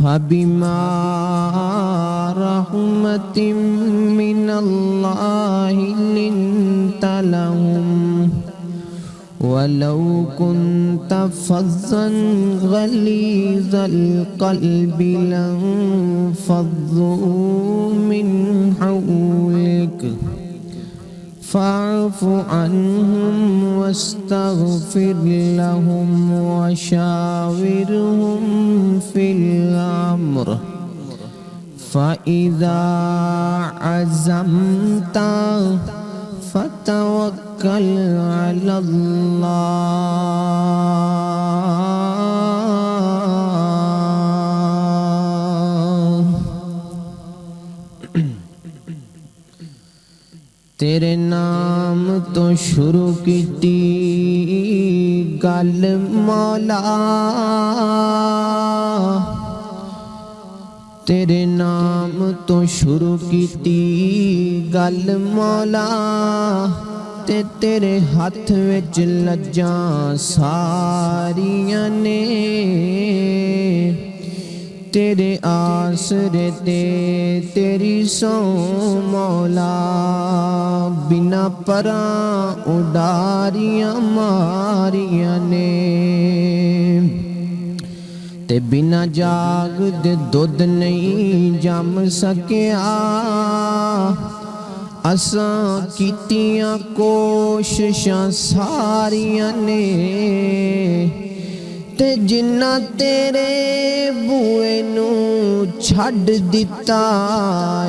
فبما رحمة من الله لنت لهم ولو كنت فظا غليظ القلب لانفضوا من حولك فاعف عنهم واستغفر لهم وشاورهم في الأمر فإذا عزمت فتوكل على الله تیرے نام تو شروع کیتی گل مولا تیرے نام تو شروع کیتی گل مولا تے تیرے ہاتھ وچ لجاں ساریاں نے تیرے آسرے تے تیری سو مولا بنا پراں اڈاریاں ماریاں نے تے بنا جاگ دے دودھ نہیں جم سکیا اساں کیتیاں کوششاں ساریاں نے تے جنہ تیرے بوئے نو چھڈ دتا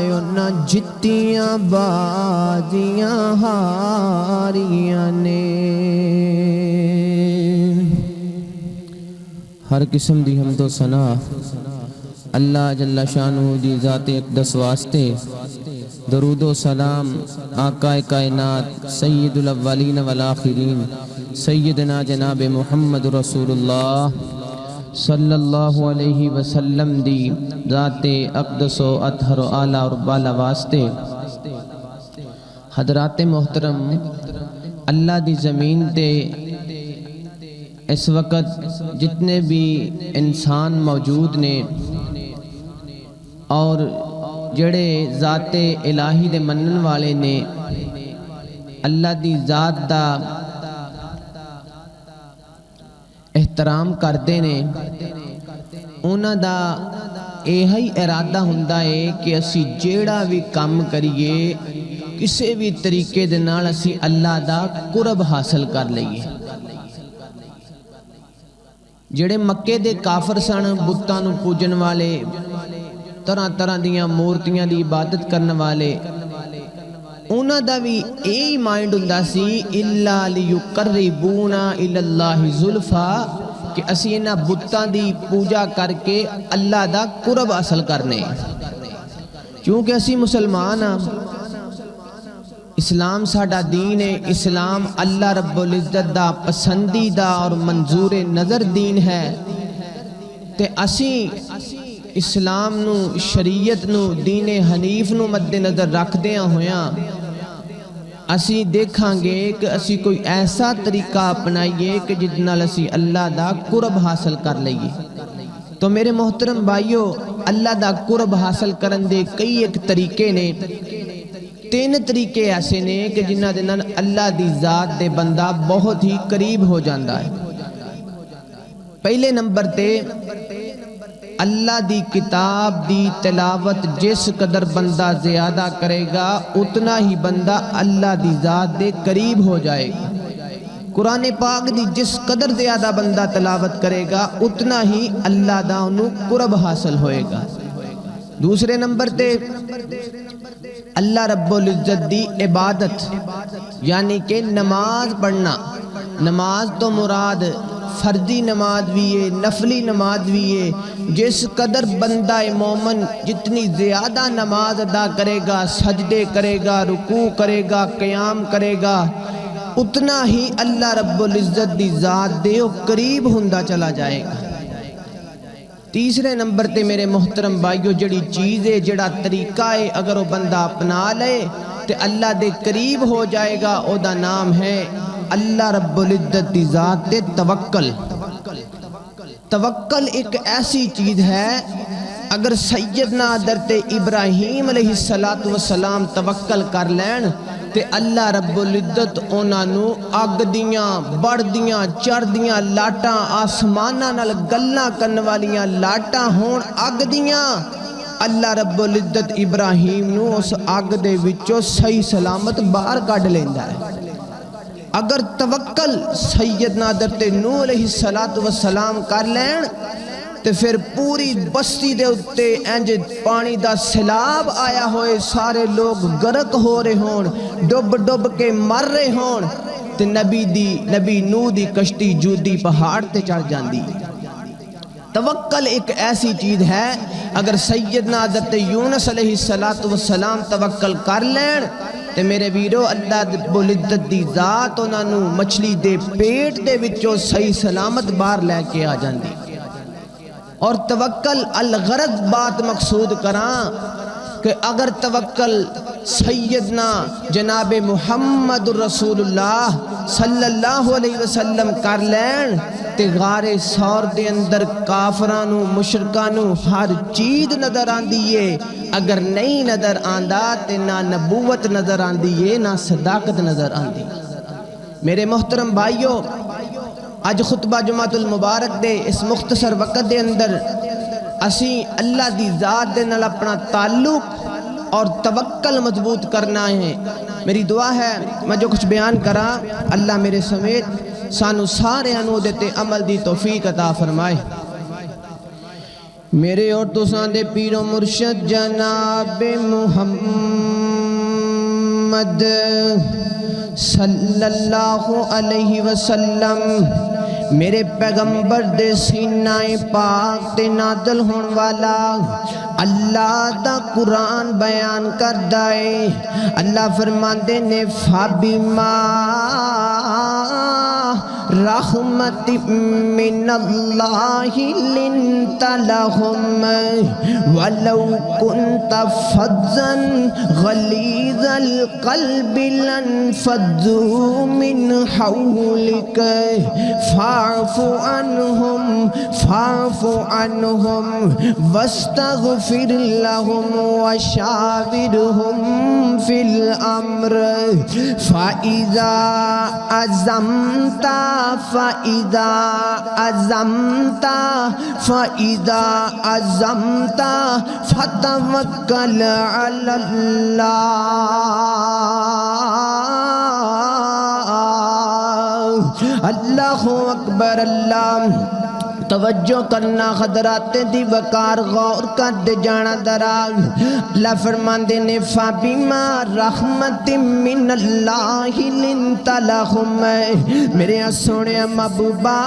انہاں جتیاں بازیاں ہاریاں نے ہر قسم دی حمد و ثنا اللہ جل شانہ دی ذات اقدس واسطے درود و سلام آقا کائنات سید الاولین والآخرین سیدنا جناب محمد رسول اللہ صلی اللہ علیہ وسلم دی ذات اقدس و اطہر و اعلیٰ اور بالا واسطے حضرات محترم اللہ دی زمین تے اس وقت جتنے بھی انسان موجود نے اور جڑے ذات الہی دے منن والے نے اللہ دی ذات دا احترام کردے نے انہاں دا یہی ارادہ ہوندا ہے کہ اسی جیڑا بھی کام کریے کسی بھی طریقے دے نال اسی اللہ دا قرب حاصل کر لئیے جڑے مکے دے کافر سن بتاں نو پوجن والے طرح طرح دیاں مورتیاں دی عبادت کرن والے انہاں دا بھی یہی مائنڈ ہوندا سی الا لیقربونا الی اللہ زلفا کہ اسی انہاں بتاں دی پوجا کر کے اللہ دا قرب حاصل کرنے کیونکہ اسی مسلمان ہاں اسلام ساڈا دین ہے اسلام اللہ رب العزت دا پسندیدہ اور منظور نظر دین ہے تے اسی اسلام نو شریعت نو دین حنیف نو مد نظر رکھ دیاں ہویاں اسی دیکھاں گے کہ اسی کوئی ایسا طریقہ اپنائیے کہ جس نال اسی اللہ دا قرب حاصل کر لئیے تو میرے محترم بھائیو اللہ دا قرب حاصل کرن دے کئی ایک طریقے نے تین طریقے ایسے نے کہ جنہاں دے نال اللہ دی ذات دے بندہ بہت ہی قریب ہو جاندہ ہے پہلے نمبر تے اللہ دی کتاب دی تلاوت جس قدر بندہ زیادہ کرے گا اتنا ہی بندہ اللہ دی ذات دے قریب ہو جائے گا قرآن پاک دی جس قدر زیادہ بندہ تلاوت کرے گا اتنا ہی اللہ دا انہوں قرب حاصل ہوئے گا دوسرے نمبر تے اللہ رب العزت دی عبادت یعنی کہ نماز پڑھنا نماز تو مراد فردی نماز بھی ہے نفلی نماز بھی ہے جس قدر بندہ مومن جتنی زیادہ نماز ادا کرے گا سجدے کرے گا رکوع کرے گا قیام کرے گا اتنا ہی اللہ رب العزت دی ذات دے قریب ہوندا چلا جائے گا تیسرے نمبر تے میرے محترم بھائیو جڑی چیز ہے جڑا طریقہ ہے اگر وہ بندہ اپنا لے تے اللہ دے قریب ہو جائے گا او دا نام ہے اللہ رب العزت دی ذات تے توکل ایک ایسی چیز ہے اگر سیدنا حضرت ابراہیم علیہ السلام توکل کر لین تے اللہ رب العزت انہاں نو اگ دیاں بڑھدیاں چڑھدیاں لاٹاں آسماناں نال گلاں کرن والیاں لاٹاں ہون اگ دیاں اللہ رب العزت ابراہیم نو اس اگ دے وچوں صحیح سلامت باہر کڈ لیندا ہے۔ اگر توکل سیدنا حضرت نوح علیہ السلام کر لین تے پھر پوری بستی دے اتے انج پانی دا سیلاب آیا ہوئے سارے لوگ غرق ہو رہے ہون ڈب ڈب کے مر رہے ہون تے نبی نوح دی کشتی جودی پہاڑ تے چڑھ جاندی۔ توکل ایک ایسی چیز ہے اگر سیدنا حضرت یونس علیہ السلام توکل کر لین تے میرے ویرو اللہ رب العزت دی ذات انہاں نو مچھلی دے پیٹ دے وچوں صحیح سلامت باہر لے کے آ جاندی۔ اور توکل الغرض بات مقصود کراں کہ اگر توکل سیدنا جناب محمد رسول اللہ صلی اللہ علیہ وسلم کر لین تے غار ثور دے اندر کافرانو مشرکانو ہر چیز نظر آندیے، اگر نہیں نظر آندا تے نہ نبوت نظر آندیے نہ صداقت نظر آندی۔ میرے محترم بھائیو، اج خطبہ جمعۃ المبارک دے اس مختصر وقت دے اندر اسی اللہ دی ذات دے نال اپنا تعلق اور توکل مضبوط کرنا ہے۔ میری دعا ہے میں جو کچھ بیان کراں اللہ میرے سمیت سانو سارے انو دیتے عمل دی توفیق عطا فرمائے۔ میرے اور تساں دے پیر و مرشد جناب محمد صلی اللہ علیہ وسلم میرے پیغمبر دے سینہ پاک تے نازل ہون والا اللہ دا قرآن بیان کر دائے۔ اللہ فرماندے نے فَبِمَا رحمت من اللہ لنت لہم ولو کنت فظا غلیظ القلب لانفضوا من حولک فاعف عنہم واستغفر لہم وشاورہم فی الامر فَإِذَا عَزَمْتَ فتوکل علی اللہ۔ اللہ اکبر۔ اللہ توجہ کرنا حضرات دی وقار غور کر دے جانا دراغ۔ اللہ فرماندے نے فَبِمَا رحمت من اللہ لنت لہم، میرے سونے محبوبہ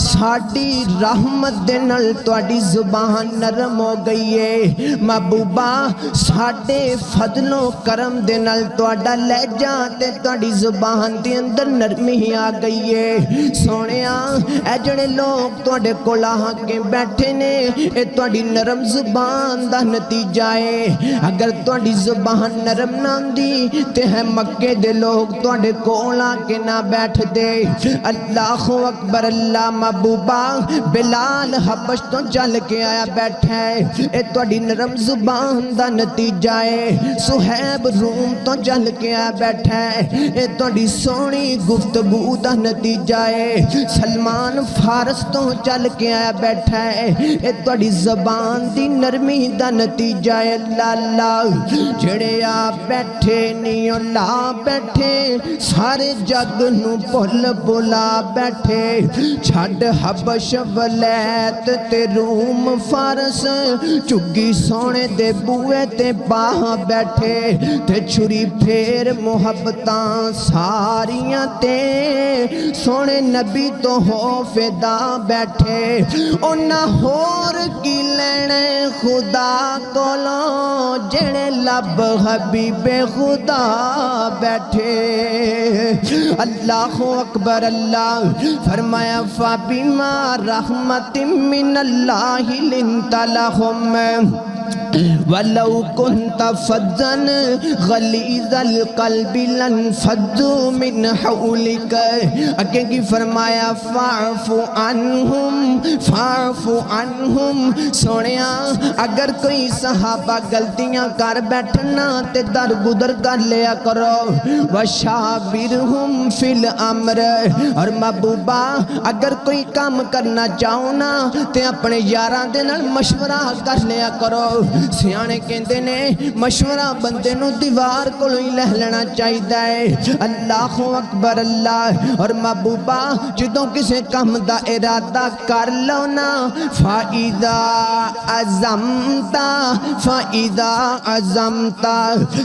ساڑی رحمت دے نال تواڈی زبان نرم ہو گئی ہے، محبوبہ ساڑے فضل و کرم دے نال تواڈا لہجہ تے تواڈی زبان دے اندر نرمی آ گئی ہے۔ سونےاں اے جڑے لوگ تواڈے کول آ کے بیٹھے نے اے تواڈی نرم زبان دا نتیجہ ہے۔ اگر تواڈی زبان نرم نہ ہوندی تے ہے مکے دے لوگ تواڈے کول آ کے نہ بیٹھ دے۔ اللہ اکبر۔ اللہ محبوبہ بلال حبش تو چل کے آیا بیٹھا ہے، اے تواڈی نرم زبان دا نتیجہ ہے۔ صہیب روم تو چل کے آیا بیٹھا ہے، اے تواڈی سونی گفتگو دا نتیجہ ہے۔ سلمان فارس تو چل کے آیا بیٹھا ہے، اے تواڈی زبان دی نرمی دا نتیجہ ہے۔ اللہ اللہ جڑے آ بیٹھے نہیں لا بیٹھے سارے جگ نو بھول بلا بیٹھے، چھڈ حبش ولیت تے روم فارس چگی سونے دے بوئے تے باہ بیٹھے، تے چھری پھیر محبتاں ساریاں تے سونے نبی تو ہو فدا بیٹھے۔ اونا ہور کی لینے خدا کولوں جڑے لب حبیب خدا بیٹھے۔ اللہ اکبر۔ اللہ فرمایا فَبِمَا رحمت من اللہ لنت لہم، وَلَوْ كُنْتَ فَظًّا غَلِيظَ الْقَلْبِ لَانفَضُّوا مِنْ حَوْلِكَ اگے کی فرمایا فَاعْفُ عَنْهُمْ سونیا اگر کوئی صحابہ غلطیاں کر بیٹھنا تے درگزر کر لیا کرو وَشَاوِرْهُمْ فِي الْأَمْرِ اور محبوبہ اگر کوئی کام کرنا چاہو نا تے اپنے یاراں دے نال مشورہ کر لیا کرو سیانے کہندے نے مشورہ بندے نو دیوار کولوں ہی لہ لینا چاہیدا ہے اللہ اکبر اللہ اور محبوبہ جدوں کسے کام دا ارادہ کر لو نا فَإِذَا عَزَمْتَ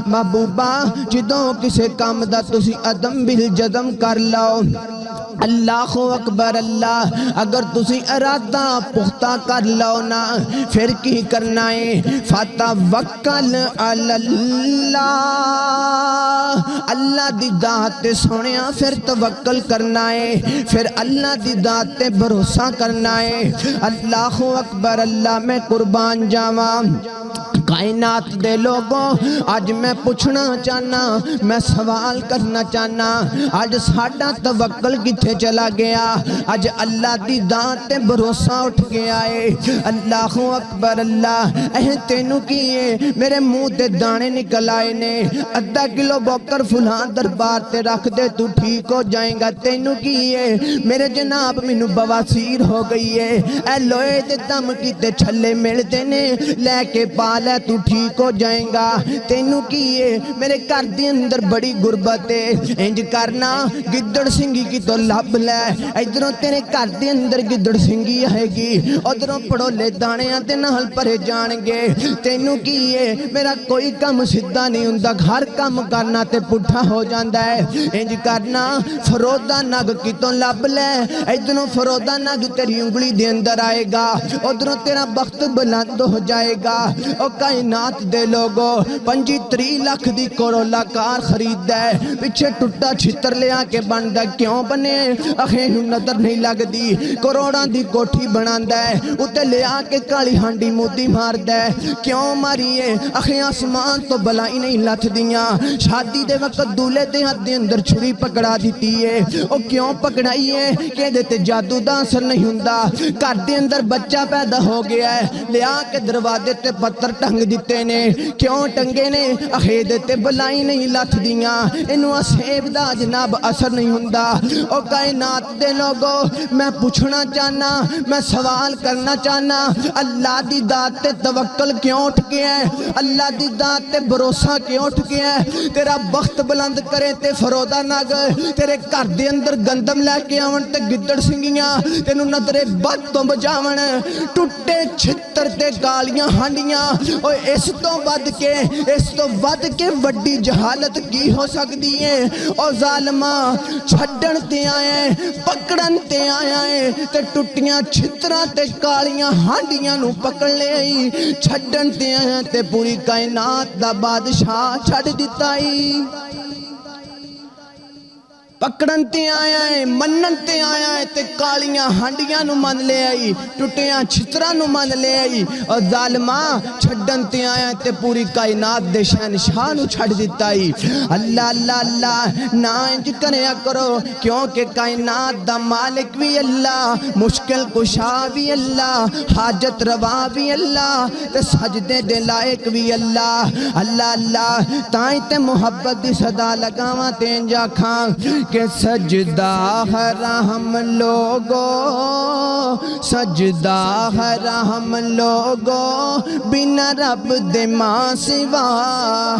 محبوبہ جدوں کسے کام دا تسی عدم بالجزم کر لو اللہ اکبر اللہ اگر تسی ارادہ پختہ کر لو نا پھر کی کرنا ہے فَتَوَكَّلْ عَلَى اللَّهِ اللہ دی ذات تے سونیا پھر توکل کرنا ہے پھر اللہ دی ذات تے بھروسہ کرنا ہے اللہ اکبر اللہ میں قربان جاواں کائنات دے لوگوں آج میں پوچھنا چاہنا میں سوال کرنا چاہنا آج ساڈا توکل کتھے چلا گیا آج اللہ دی ذات تے بھروسہ اٹھ گیا ہے اللہ اکبر اللہ تینوں کیے میرے منہ تے دانے نکل آئے نے آدھا کلو بوکر فلان دربار تے رکھ دے تو ٹھیک ہو جائیں گا تینوں کیے میرے جناب مینوں بواسیر ہو گئی ہے اے لوہے تے دم کیتے چھلے ملتے نے لے کے پال تو ٹھیک ہو جائیں گا تینوں کیے میرے گھر دے اندر بڑی غربت ہے انج کرنا گدڑ سنگھی کی تو لب لے ادھروں تیرے گھر دے اندر گدڑ سنگھی آئے گی ادھروں پڑولے دانیاں تے نال پرے جان گے تینوں کیے میرا کوئی کم سدھا نہیں ہوندا ہر کام کرنا تے پٹھا ہو جاندا ہے انج کرنا فرودا نگ کی تو لب لے ادھروں فرودا نگ تیری انگلی دے اندر آئے گا ادھروں تیرا بخت بلند ہو جائے گا او کائنات دے لوگو 35 لاکھ دی کرولا کار خرید ہے پیچھے ٹوٹا چھتر لیا کے بندہ کیوں بنے اخینو نظر نہیں لگ دی کروڑاں دی کوٹھی بناندا ہے اتے لیا کے کالی ہانڈی مودی مار دے کیوں ماریے اخیں آسمان تو بلائی نہیں لاتھ دیاں شادی دے وقت دولے دے ہاتھ دے اندر چھری پکڑا دیتی ہے او کیوں پکڑائی ہے کہ دیتے جادو دا اثر نہیں ہوندا گھر دے اندر بچہ پیدا ہو گیا ہے لیا کے دروازے تے پتھر ٹنگ دیتے نے کیوں ٹنگے نے اخے دیتے بلائی نہیں لاتھ دیاں انہوں اسیب دا جناب اثر نہیں ہوندا او کائنات دے لوگو میں پوچھنا چاہنا میں سوال کرنا چاہنا اللہ دی ذات تے توکل کیوں اٹھ گیا ہے اللہ دی ذات تے بھروسہ کیوں اٹھ گیا ہے تیرا بخت بلند کرے تے فرودا نگ تیرے گھر دے اندر گندم لے کے آون تے گدڑ سنگیاں تینوں نظر بد تو بچاون ٹوٹے چھتر تے گالیاں ہانڈیاں او اس تو ود کے وڈی جہالت کی ہو سکتی ہے او ظالمہ چھڈن تے آئے پکڑن تے آئے تے ٹوٹیاں چھترا تے کالیاں ہانڈیاں نو پکڑ لے آئی چھڈن تے آئے تے پوری کائنات دا بادشاہ چھڈ دیتا ہی پکڑن تے آیا ہے منن تے آیا ہے تے کالیاں ہانڈیاں نو من لے آئی ٹوٹیاں چھترا نو من لے آئی اور ظالمہ چھڈن تے آیا ہے تے پوری کائنات دے شہنشاہ نو چھڑ دیتا ہی اللہ اللہ اللہ نا انج کریا کرو کیونکہ کائنات دا مالک بھی اللہ مشکل کشا بھی اللہ حاجت روا بھی اللہ تے سجدے دے لائق بھی اللہ اللہ اللہ تائیں تے محبت دی صدا لگاواں تے انجا کھاں کہ سجدہ حرام لوگو سجدہ حرام لوگو بنا رب دے ماں سوا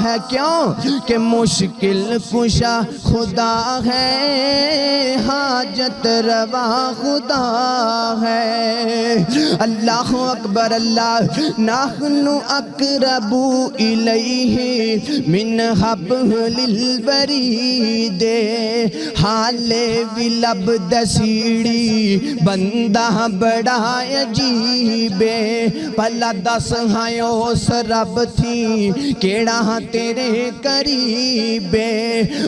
ہے کیوں کہ مشکل کشا خدا ہے حاجت روا خدا ہے اللہ اکبر اللہ نحن اقرب الیہ من حبل الورید حالے وی لب دسیڑی بندہ بڑا عجیبے پلا دس ہائیں اس رب تھی کیڑا تیرے قریبے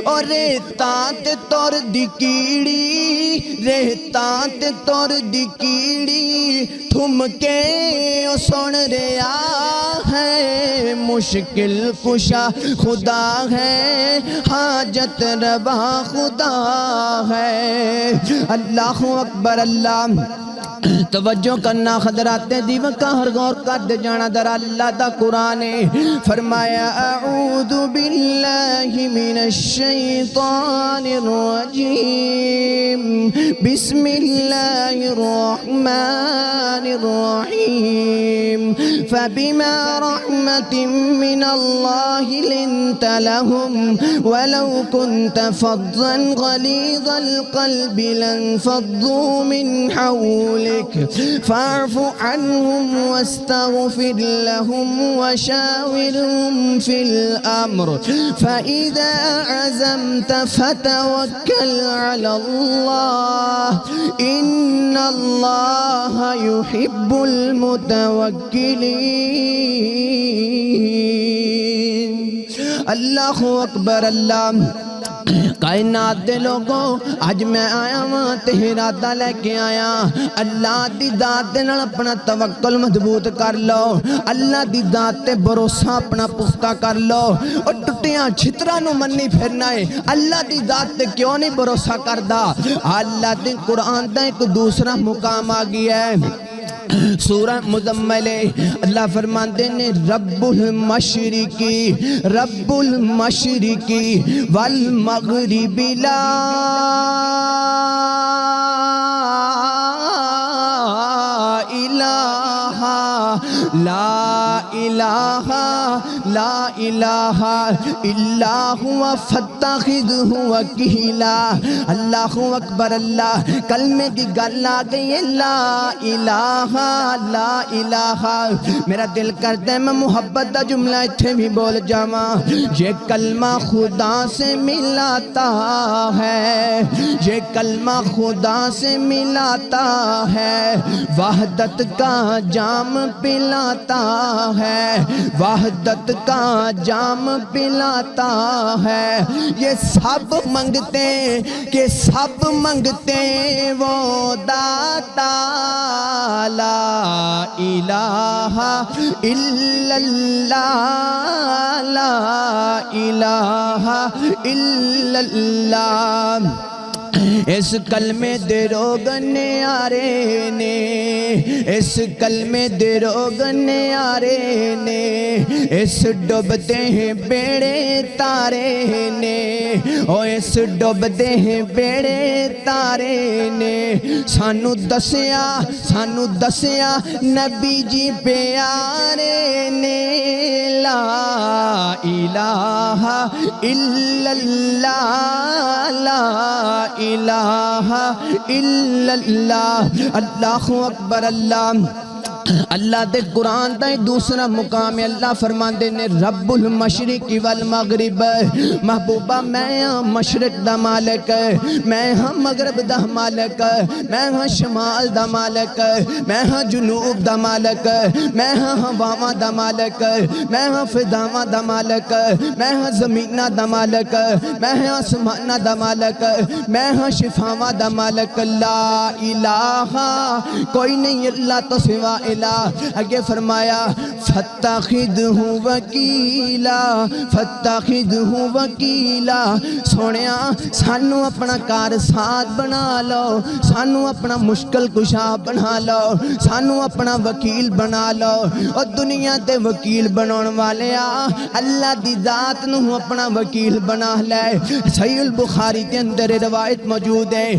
اور ریتاں تے تور دی کیڑی ریتاں تے تور دی کیڑی تھم کے سن ریا ہے مشکل کشا خدا ہے حاجت روا خدا ہے اللہ اکبر اللہ توجہ کرنا حضرات دیوکا ہر غور کر جانا در اللہ دا قرآن فرمایا اعوذ باللہ من الشیطان الرجیم بسم اللہ الرحمن الرحیم فبما رحمت من اللہ لنت لهم ولو كنت فظا غلیظ القلب لانفضوا من حولك فاعف عنهم واستغفر لهم وشاورهم في الأمر فإذا عزمت فتوكل على الله إن الله يحب المتوكلين اللہ اکبر اللہ کائنات دے لوگوں آج میں آیا ہاں تے ارادہ لے کے آیا اللہ دی ذات دے نال اپنا توکل مضبوط کر لو اللہ دی ذات تے بھروسہ اپنا پختہ کر لو اور ٹٹیاں چھتراں نو منی پھرنا ہے اللہ دی ذات تے کیوں نہیں بھروسہ کردا اللہ دے قرآن دا ایک دوسرا مقام آ گیا ہے سورہ مزمل اللہ فرماندے نے رب المشرقی والمغرب لا الہ الا ہوا فاتخذہ وکیلا اللہ اکبر اللہ کلمے کی گل آ گئی ہے لا الہ میرا دل کرتا ہے میں محبت دا جملہ اتھے بھی بول جاواں یہ کلمہ خدا سے ملاتا ہے یہ کلمہ خدا سے ملاتا ہے وحدت کا جام پلاتا ہے وحدت کا جام پلاتا ہے یہ سب منگتے کہ سب منگتے وہ داتا لا الہ الا اللہ لا الہ الا اللہ اس کلمے دے روگنے آرے نے اس کلمے دے روگنے آرے نے اس ڈوبتے ہیں بیڑے تارے نے او اس ڈوبتے ہیں بیڑے تارے نے سانو دسیا نبی جی پیارے نے لا الہ الا اللہ لا الہ الا اللہ اللہ اکبر اللہ اللہ دے قرآن دا دوسرا مقام ہے اللہ فرماندے نے رب المشرق والمغرب محبوبہ میں ہاں مشرق دا مالک میں ہاں مغرب دا مالک میں ہاں شمال دا مالک میں ہاں جنوب دا مالک میں ہاں ہواواں دا مالک میں ہاں فضاواں دا مالک میں ہاں زمینہ دا مالک میں ہاں آسمانہ دا مالک میں ہاں شفاواں دا مالک لا الہ کوئی نہیں اللہ تو سوا آگے فرمایا فاتخذہ وکیلا فاتخذہ وکیلا سونیا سانو اپنا کار ساتھ بنا لو سانو اپنا مشکل کشا بنا لو سانو اپنا وکیل بنا لو اور دنیا تے وکیل بناون والے اللہ دی ذات نو اپنا وکیل بنا لے صحیح البخاری کے اندر روایت موجود ہے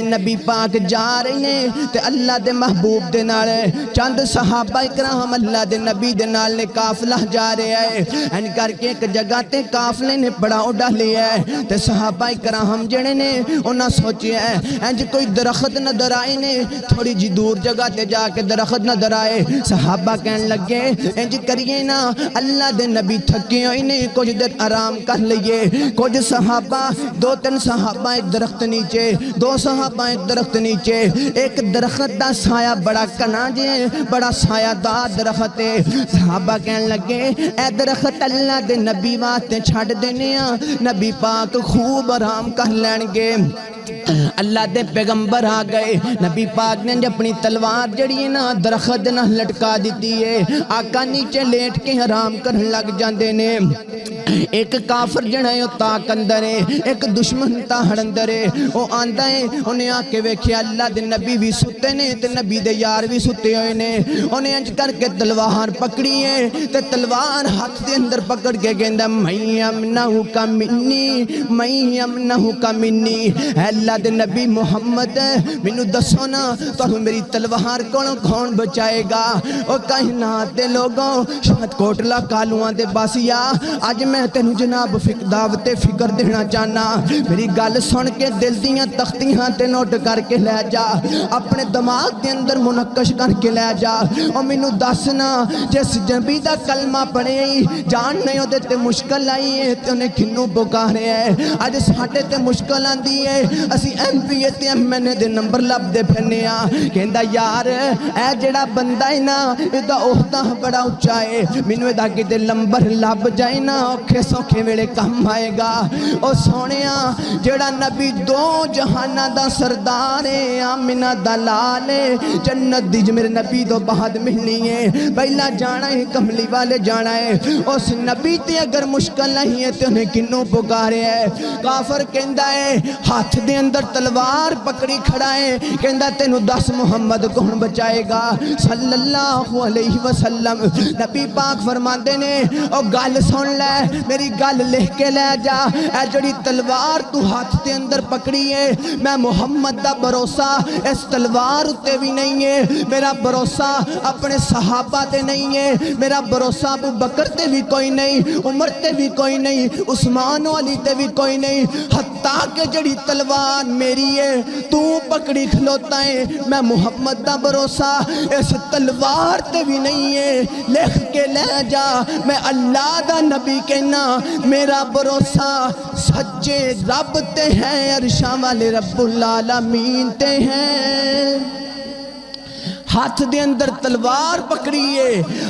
نبی پاک جا رہے ہیں تے اللہ دے محبوب دے نال چند صحابہ اکرام اللہ دے نبی دے نال نے قافلہ جا رہے ہیں ان کر کے ایک جگہ تے قافلے نے بڑا اڈا لیا ہے تے صحابہ اکرام جڑے نے انہاں سوچیا ہے انج کوئی درخت نظر آئے نے تھوڑی جی دور جگہ تے جا کے درخت نظر آئے صحابہ کہنے لگے انج کریے نا اللہ دے نبی تھکے ہوئے نے کچھ دیر آرام کر لئیے کچھ صحابہ دو تین صحابہ ایک درخت نیچے دو صحابہ ایک درخت نیچے ایک درخت دا سایہ بڑا کنا جے بڑا سایہ دار درخت ہے صحابہ کہنے لگے اے درخت اللہ دے نبی واسطے چھڑ دینے نبی پاک خوب آرام کر لین گے اللہ دے پیغمبر آ گئے، نبی پاک نے اپنی تلوار جڑی ہے نا درخت نہ لٹکا دیتی ہے، آقا نیچے لیٹ کے حرام کرن لگ جاندے نے۔ ایک کافر جڑا ہے تاک اندر ہے، ایک دشمن تاہڑ اندر ہے، وہ آندا ہے انہیں آ کے ویکھے اللہ دے نبی بھی ستے نے تے نبی دے یار بھی ستے ہوئے نے، انہیں انج کر کے تلوار پکڑی ہے تے تلوار ہاتھ دے اندر پکڑ کے کہندا میں یمنہو کا منی، میں یمنہو کا منی، اے اللہ دے نبی محمد مینوں دسو نا تانوں میری تلوار کون بچائے گا؟ او کائنات دے لوگوں شاہد کوٹلا کالوان دے باسیا آج میں تینوں جناب دعوت فکر دینا چاہنا، میری گل سن کے دل دیاں تختیاں تے نوٹ کر کے لے جا، اپنے دماغ دے اندر منقش کر کے لے جا، اور مینوں دسنا جس نبی دا کلمہ پڑھے جان نہیں ہوتے تے مشکل آئی ہے تے انہیں کھنوں پکارے ہے، آج ساٹھے تے مشکل آن دی ہے، اسی ایم پی اے تے ایم این اے دے نمبر لب دے پھرنے کہندا یار اے جڑا بندہ ہے نا ایدہ اوہدہ بڑا اچھا ہے، مینوں ایدہ کی دے نمبر لب جائے نا اوکھے سوکھے ویلے کم آئے گا۔ او سونیا جڑا نبی دو جہانہ دا سردار ہے، آمینہ دلال ہے، جنت دیج میرے نبی دو بہت ملنی ہے، پہلا جانا ہے کملی والے جانا ہے، اس نبی تے اگر مشکل نہیں ہے تے انہیں کنوں پکارے ہے۔ کافر کہندہ ہے ہاتھ دے اندر تلوار پکڑی کھڑا ہے، کہندہ تینوں دس محمد کون بچائے گا صلی اللہ علیہ وسلم۔ نبی پاک فرماندے نے او گل سن لے میری گل لکھ کے لے جا، اے جڑی تلوار تو ہاتھ دے اندر پکڑی ہے میں محمد دا بھروسہ اس تلوار تے بھی نہیں ہے، میرا بھروسہ اپنے صحابہ تے نہیں ہے، میرا بھروسہ ابو بکر تے بھی کوئی نہیں، عمر تے بھی کوئی نہیں، عثمان و علی تے بھی کوئی نہیں، حتیٰ کہ جڑی تلوار میری ہے تو پکڑی کھلوتا ہے میں محمد دا بھروسہ اس تلوار تے بھی نہیں ہے، لکھ کے لے جا میں اللہ دا نبی کہنا میرا بھروسہ سچے رب تے ہیں، عرشاں والے رب العالمین تے ہیں۔ ہاتھ دے اندر تلوار پکڑیے،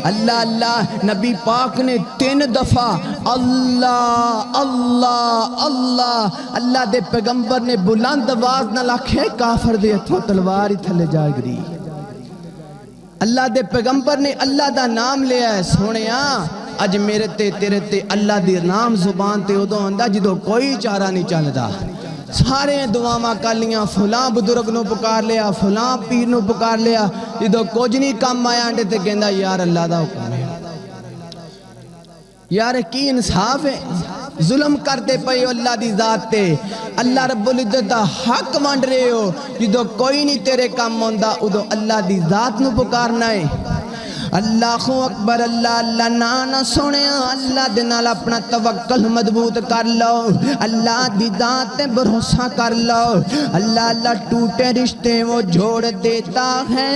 اللہ اللہ نبی پاک نے 3 دفعہ اللہ اللہ اللہ، اللہ دے پیغمبر نے بلند آواز نہ لکھے کافر دے ہتھوں تلوار ہی تھلے جا گری۔ اللہ دے پیغمبر نے اللہ دا نام لیا ہے، سونیا اج میرے تے تیرے تے اللہ دی نام زبان تے ادو آندا جدو کوئی چارہ نہیں چلدا، سارے دعاواں کر لیاں، فلاں بزرگ نو پکار لیا، فلاں پیر نو پکار لیا، جدو کچھ نہیں کام آیا انڈے تے کہندا یار اللہ دا حکم ہے، یار کی انصاف ہے، ظلم کر دے پئے ہو اللہ دی ذات تے، اللہ رب العزت دا حق وانڈ رہے ہو، جدو کوئی نہیں تیرے کام ہوندا ادو اللہ دی ذات نو پکارنا ہے۔ اللہ اکبر، اللہ اللہ نانا سونے اللہ دے نال اپنا توکل مضبوط کر لو، اللہ دی ذات تے بھروسہ کر لو، اللہ اللہ ٹوٹے رشتے وہ جوڑ دیتا ہے،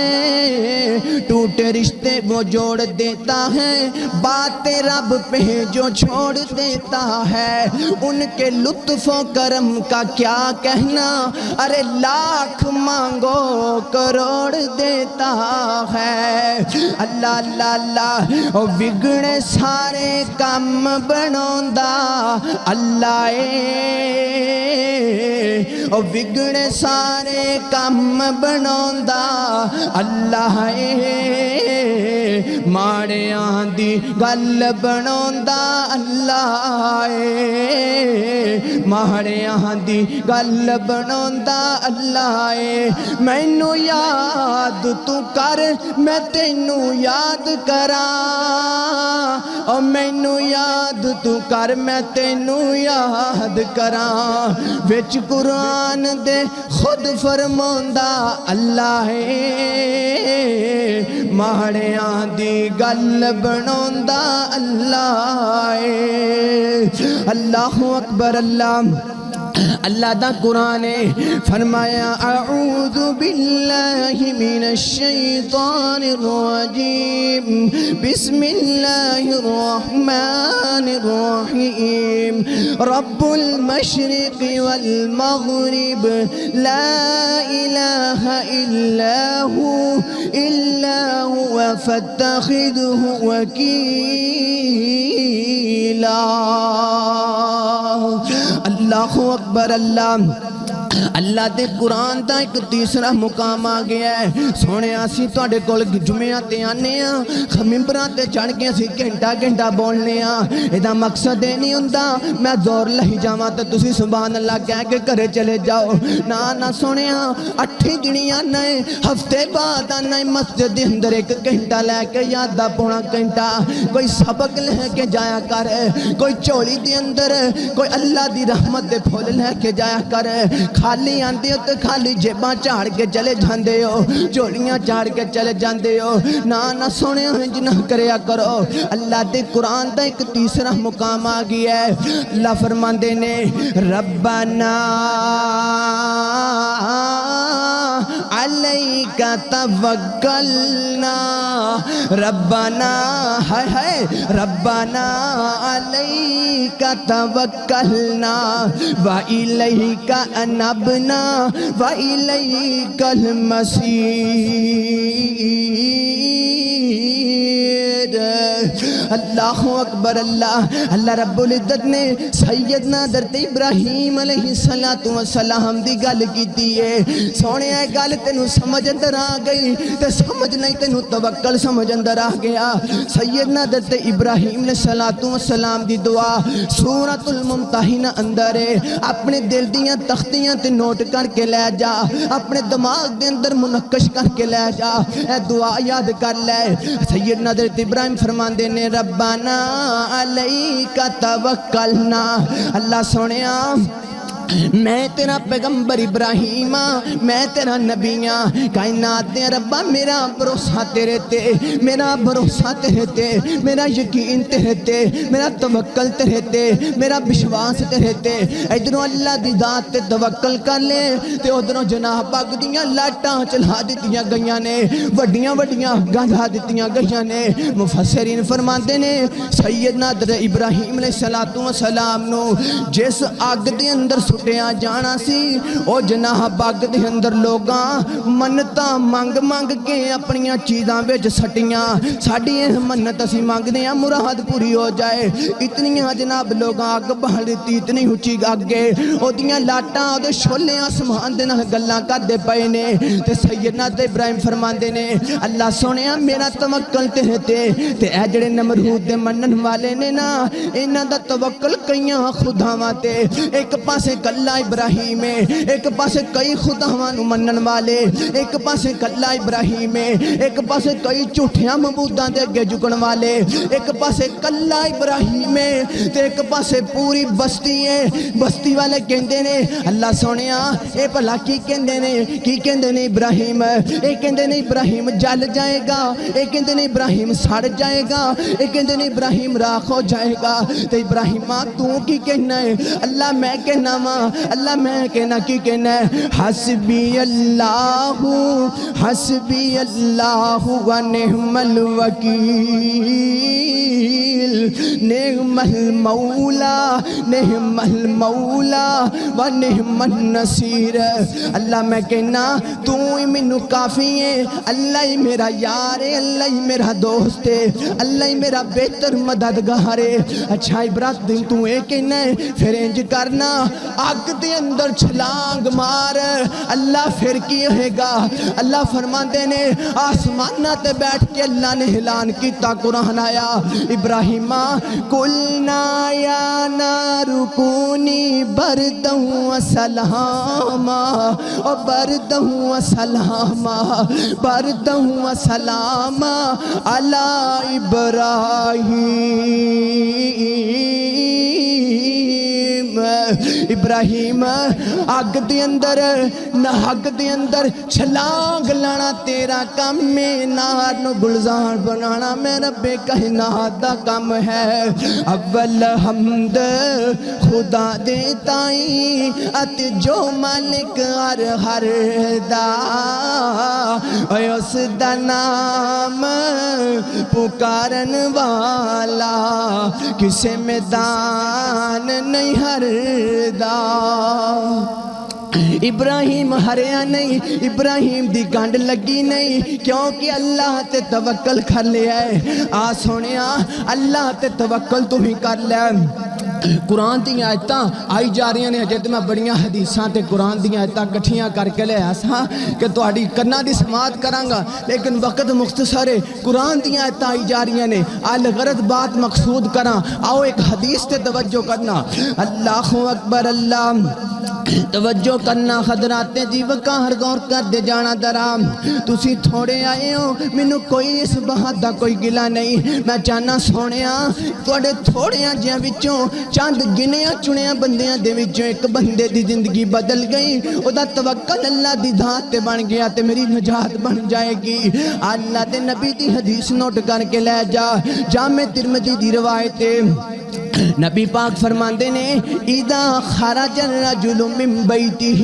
ٹوٹے رشتے وہ جوڑ دیتا ہے، باتیں رب پہ جو چھوڑ دیتا ہے ان کے لطف و کرم کا کیا کہنا، ارے لاکھ مانگو کروڑ دیتا ہے۔ اللہ اللہ اللہ او بگڑے سارے کام بنوندا اللہ او بگڑے سارے کام بنوندا اللہ ماڑیاں دی گل بنوندا اللہ ماڑیاں دی گل بنوندا اللہ، مینوں یاد تو کر میں تینوں یاد کراں، او مینوں یاد تو کر میں تینوں یاد کراں، وچ قرآن دے خود فرموندا اللہ ماڑیاں دی گل بنوندا اللہ۔ اللہ اکبر، اللہ دا قرآن فرمایا اعوذ باللہ من الشیطان الرجیم بسم اللہ الرحمن الرحیم رب المشرق والمغرب لا الہ الا هو فاتخذہ وکیلا۔ اللہ اکبر، اللہ اللہ دے قرآن دا ایک تیسرا مقام آ گیا ہے. سونے اسی تواڈے کول جمعہ تے آنے ہاں منبراں تے چڑھ کے اسی گھنٹا گھنٹا بولنے ہاں. ایدا مقصد یہ نہیں ہوندا میں زور لئی جاواں تے تسی سبحان اللہ کہہ کے گھرے چلے جاؤ. نہ سونیا 8 دنی آنا ہے ہفتے بعد آنا ہے مسجد دے اندر 1 گھنٹا لے کے یا آدھا پونا گھنٹا کوئی سبق لے کے جایا کر. کوئی چولی دے اندر کوئی اللہ دی رحمت دے پھول لے کے جایا کر. خالی آندے ہو تو خالی جیباں چاڑ کے چلے جاندے ہو چولیاں چاڑ کے چلے جاندے ہو. نہ سونے ہنج نہ کریا کرو. اللہ دے قرآن دا ایک تیسرا مقام آ گیا ہے. اللہ فرماندے نے ربنا علیک توکلنا ربنا ہے ربنا علیک توکلنا وإلیک انبنا وإلیک المصیر. اللہ اکبر. اللہ رب العزت نے سیدنا حضرت ابراہیم علیہ السلام دی گل کیتی ہے. سونے اے گل تینوں سمجھ اندر آ گئی تے سمجھ نہیں تینوں توکل سمجھ اندر آ گیا. سیدنا حضرت ابراہیم علیہ السلام دی دعا سورۃ الممتحنہ اندر ہے. اپنے دل دیاں تختیاں تے نوٹ کر کے لے جا اپنے دماغ دے اندر منقش کر کے لے جا. اے دعا یاد کر لے. سیدنا حضرت ابراہیم فرماندے نے ربنا علیک توکلنا. اللہ سونیا میں تیرا پیغمبر ابراہیم میں تیرا نبی ہاں. کائنات دے ربا میرا بھروسہ تیرے تے میرا بھروسہ تیرے تے میرا یقین تیرے تے میرا توکل تیرے تے میرا وشواس تیرے تے. ادھروں اللہ دی ذات تے توکل کر لے تے ادھروں جناب پاک دیاں لاٹاں چلا دتیاں گئیاں نے وڈیاں وڈیاں اگاں لا دتیاں گئیاں نے. مفسرین فرماندے نے سیدنا حضرت ابراہیم علیہ السلام نو جس اگ دے اندر سٹیا جانا سی او جناح باغ دے اندر لوگاں منتاں منگ منگ کے اپنیاں چیزاں وچ سٹیاں. ساڈی یہ منت اسی منگدے ہاں مراد پوری ہو جائے. اتنیاں جناب لوگاں اگ بال دتی اتنی اونچی اگ اودیاں لاٹاں اودے شولے آسمان دے نال گلاں کردے پئے نے. تے سیدنا ابراہیم فرماندے نے اللہ سونیا میرا توکل تیرے تے اے جڑے نمرود دے منن والے نے نا انہاں دا توکل کئیاں خداواں تے. ایک پاسے کلا ابراہیم ہے ایک پاسے کئی خداواں نو منن والے ایک پاسے کلا ابراہیم ہے ایک پاسے کئی جھوٹیاں معبوداں دے اگے جھکن والے ایک پاسے کلا ابراہیم ہے تے ایک پاسے پوری بستی ہے. بستی والے کہندے نے اللہ سونیا اے بھلا کی کہندے نے ابراہیم اے کہندے نے ابراہیم جل جائے گا اے کہندے نے ابراہیم سڑ جائے گا اے کہندے نے ابراہیم راکھ ہو جائے گا. تے ابراہیم تو کی کہنا ہے اللہ میں کہنا وا اللہ میں کہنا کی کہنا ہے حسبی اللہ و نعم الوکیل نعم المولا و نعم النصیر. اللہ میں کہنا تو ہی مینوں کافی ہے. اللہ ہی میرا یار ہے اللہ ہی میرا دوست ہے اللہ ہی میرا بہتر مددگار ہے. اچھا ابراہیم تو اے کہنا ہے پھر انج کرنا آگ دے اندر چھلانگ مار. اللہ پھر کی ہوئے گا. اللہ فرماندے نے آسمانہ تے بیٹھ کے اللہ نے اعلان کیتا قرآن آیا ابراہیمہ قلنا یا نار کونی برداً و سلاما و برداً و سلاما برداً و سلاما علی ابراہیم آگ دے اندر نہگ دے اندر چھلانگ لانا تیرا کام میں نار نو گلزار بنانا میں رب کائنات دا کام ہے. اول حمد خدا دے تائیں ات جو مالک ہر دا اے اس دا نام پکارن والا کسے میدان نہیں ہر دا. ابراہیم ہریا نہیں ابراہیم دی گانڈ لگی نہیں کیونکہ اللہ تے توکل کر لیا ہے. آ سونیا اللہ تے توکل تو ہی کر لیا. قرآن دی آیتاں آئی جا رہی ہیں. جے میں بڑیاں حدیثاں تے قرآن دی آیتاں کٹھیاں کر کے لے آساں کہ تہاڈی کناں دی سماعت کراں گا، لیکن وقت مختصر ہے. قرآن دی آیتاں آئی جا رہی ہیں. الغرض بات مقصود کراں. آؤ ایک حدیث تے توجہ کرنا. اللہ اکبر. اللہ توجہ کرنا حضرات دی وقار غور کر دے جانا درام. تسی تھوڑے آئے ہو، مینوں کوئی اس بات دا کوئی گلا نہیں. میں چاہنا سونیا تواڈے تھوڑیاں جیاں وچوں چند گنیاں چنیاں بندیاں دے وچوں ایک بندے دی زندگی بدل گئی. او دا توکل اللہ دی ذات تے بن گیا تے میری نجات بن جائے گی. اللہ دے نبی دی حدیث نوٹ کر کے لے جا. جامع ترمذی دی روایت ہے. نبی پاک فرماندے نے اذا خرج الرجل من بیتہ،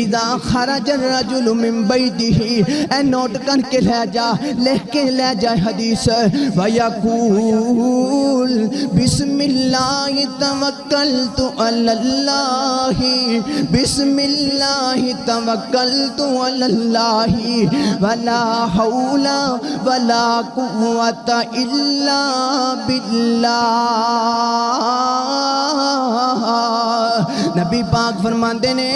اذا خرج الرجل من بیتہ، اے نوٹ کر کے لے جا، لکھ کے لے جا حدیث. وَيَقُول بسم اللہ توکلت علی اللہ، بسم اللہ توکلت علی اللہ، ولا حول ولا قوت الا باللہ. نبی پاک فرماندے نے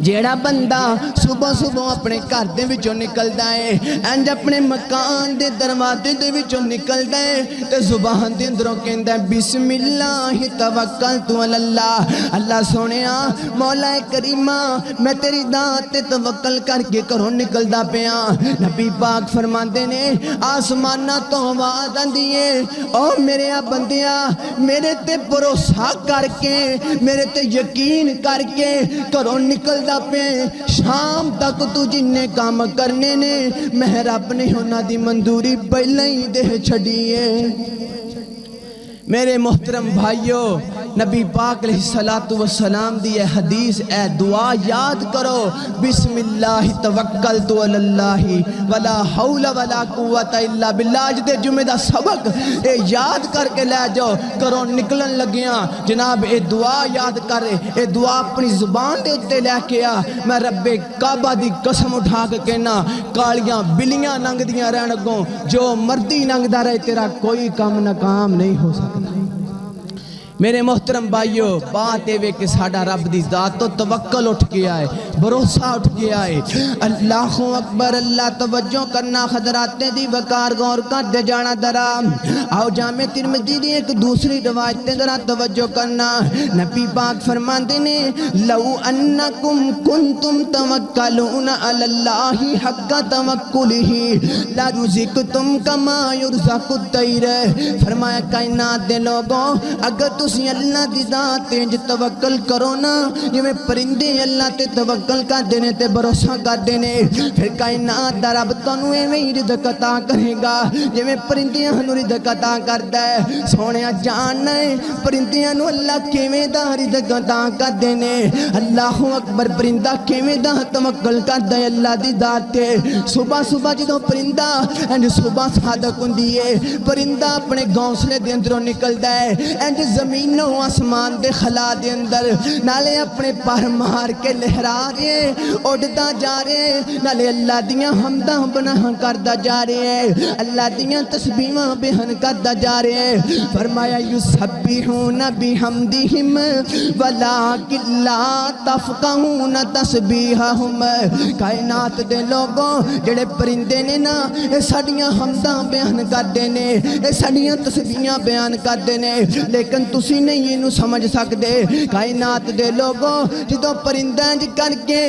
جیڑا بندہ صبح صبح اپنے گھر دے وچوں نکلدا ہے، انج اپنے مکان دے دروازے دے وچوں نکلدا ہے تے زبان دے اندروں کہندا ہے بسم اللہ توکلت علی اللہ. اللہ سونیا مولا کریمہ میں تیری ذات تے توکل کر کے گھروں نکلدا پیا. نبی پاک فرماندے نے آسماناں تو آواز آندی ہے او میرے بندیاں میرے تے بھروسہ کر کے میرے تے یقین کر کے گھروں نکلدا پے. شام تک تو جننے کام کرنے نے میں رب نے ہونا دی منظوری پہلے ہی دے چھڑیے. میرے محترم بھائیو نبی پاک علیہ السلام دی حدیث اے دعا یاد کرو. بسم اللہ توکلت علی اللہ ولا حول ولا قوت الا باللہ. اج دے جمعے دا سبق اے یاد کر کے لے جاؤ. کرو نکلن لگیاں جناب اے دعا یاد کر، اے دعا اپنی زبان دے اتے لے کے آ. میں رب کعبہ دی قسم اٹھا کے کہنا کالیاں بلیاں ننگ دیاں رہن گوں جو مردی ننگ دا رہے تیرا کوئی کام ناکام نہیں ہو سکتا. میرے محترم بھائیو بات اے کہ ساڈا رب دی ذات تو توکل اٹھ گیا ہے، بھروسہ اٹھ گیا ہے. اللہ اکبر. اللہ توجہ کرنا حضرات دی وقار غور کر دے جانا درا. آؤ جامع ترمذی دی ایک دوسری روایت تے ذرا توجہ کرنا. نبی پاک فرماندے نے لو انکم کنتم توکلون علی اللہ حق توکلہ لرزقتم کما یرزق الطیر. فرمایا کائنات دے لوگوں اگر تسی اللہ دی ذات تے توکل کرو نا جویں پرندے اللہ تے توکل کر دینے تے بھروسہ کر دینے پھر کائنات دا رب تانوں ایویں ہی رزق عطا کرے گا جویں پرندیاں نوں رزق عطا کردا ہے. سونیا جاننا ہے پرندیاں نوں اللہ کیویں دا رزق عطا کر دینے. اللہ اکبر. پرندہ کیویں دا توکل کردا ہے اللہ دی ذات تے. صبح صبح جدوں پرندہ انج صبح صادق ہوندی ہے پرندہ اپنے گھونسلے دے اندروں نکلدا ہے انج زمین و آسمان دے خلا دے اندر نالے اپنے پر مار کے لہرا رہے اڑدا جا رہے نالے اللہ دیاں حمداں بناں کردا جا رہے اللہ دیاں تسبیحاں بیان کردا جا رہے. فرمایا یسبحون بحمدہم ولکن لا تفقہون تسبیحہم. کائنات دے لوگوں جڑے پرندے نے نا اے ساڈیاں حمداں بیان کردے نے اے ساڈیاں تسبیحاں بیان کردے نے لیکن تسی نہیں انہوں سمجھ سکتے. کائنات دے لوگوں جدوں پرندہ کر کے